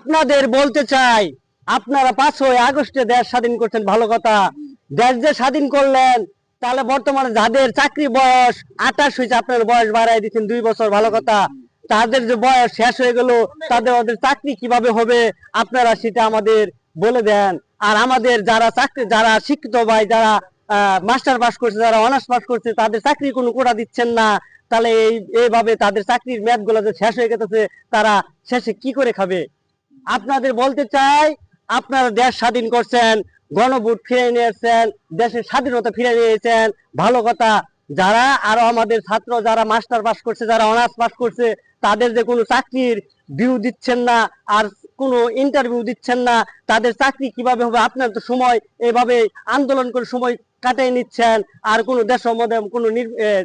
আপনাদের বলতে চাই, আপনারা 5ই আগস্টে দেশ স্বাধীন করছেন, ভালো কথা। দেশ যে স্বাধীন করলেন, তাহলে বর্তমানে যাদের চাকরি বয়স 28 হয়েছে, আপনার বয়স বাড়াই দিচ্ছেন 2 বছর, ভালো কথা। তাদের যে বয়স শেষ হয়ে গেল, ওদের চাকরি কিভাবে হবে আপনারা সেটা আমাদের বলে দেন। আর আমাদের যারা শিক্ষিত ভাই, যারা মাস্টার পাস করছে, যারা অনার্স পাস করছে, তাদের চাকরি কোনো কোটা দিচ্ছেন না। তাহলে এইভাবে তাদের চাকরির মেয়াদ গুলো যে শেষ হয়ে গেছে, তারা শেষে কি করে খাবে? আপনাদের বলতে চাই, আপনারা দেশ স্বাধীন করছেন, গণভোট ফিরে নিয়েছেন, দেশের স্বাধীনতা ফিরে নিয়েছেন, ভালো কথা। যারা আরো আমাদের ছাত্র, যারা মাস্টার পাস করছে, যারা অনার্স পাস করছে, তাদের যে কোনো চাকরির ভিউ দিচ্ছেন না, আর কোনো ইন্টারভিউ দিচ্ছেন না, তাদের চাকরি কিভাবে হবে? আপনার তো সময় এভাবে আন্দোলন করে সময় কাটাই নিচ্ছেন, আর কোনো দেশের মধ্যে কোনো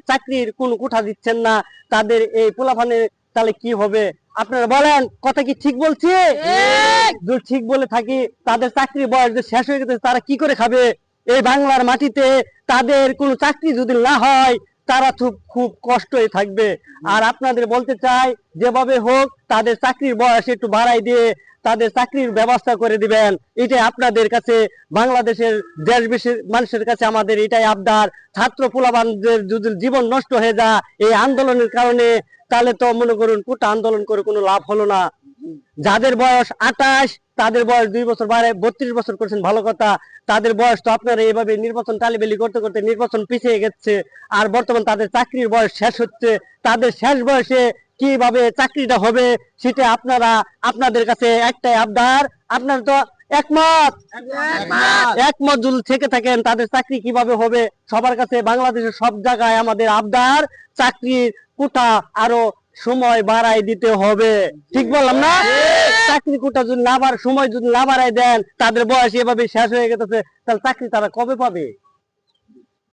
চাকরির কোনো কোঠা দিচ্ছেন না, তাদের এই পোলাপানে তাহলে কি হবে? আপনারা বলেন, কথা কি ঠিক বলছি? যদি ঠিক বলে থাকি, তাদের চাকরির বয়স যে শেষ হয়ে গেছে, তারা কি করে খাবে? এই বাংলার মাটিতে তাদের কোনো চাকরি যদি না হয়, তারা তো খুব কষ্টই থাকবে। আর আপনাদের বলতে চাই, যেভাবে হোক তাদের চাকরির বয়স একটু বাড়াই দিয়ে তাদের চাকরির ব্যবস্থা করে দিবেন। এটাই আপনাদের কাছে, বাংলাদেশের দেশবাসীর মানুষের কাছে আমাদের এটাই আবদার। ছাত্র পোলাপানদের যদি জীবন নষ্ট হয়ে যায় এই আন্দোলনের কারণে, তাহলে তো মনে করুন কোটা আন্দোলন করে কোনো লাভ হলো না। যাদের বয়স 28, তাদের বয়স 2 বছর বাড়ে 32 বছর করছেন, ভালো কথা। তাদের বয়স তো আপনারা এইভাবে নির্বাচন টালিবেলি করতে করতে নির্বাচন পিছিয়ে গেছে, আর বর্তমান তাদের চাকরির বয়স শেষ হচ্ছে। তাদের শেষ বয়সে কিভাবে চাকরিটা হবে সেটা আপনাদের কাছে একটাই আবদার। আপনার তো একমত? একমত যদি থেকে থাকেন, তাদের চাকরি কিভাবে হবে? সবার কাছে, বাংলাদেশের সব জায়গায় আমাদের আবদার, চাকরির কোটা আরো সময় বাড়াই দিতে হবে। ঠিক বললাম না? চাকরি কোটা যদি না সময় যদি না বাড়াই দেন, তাদের বয়স এভাবে শেষ হয়ে গেছে, তাহলে চাকরি তারা কবে পাবে?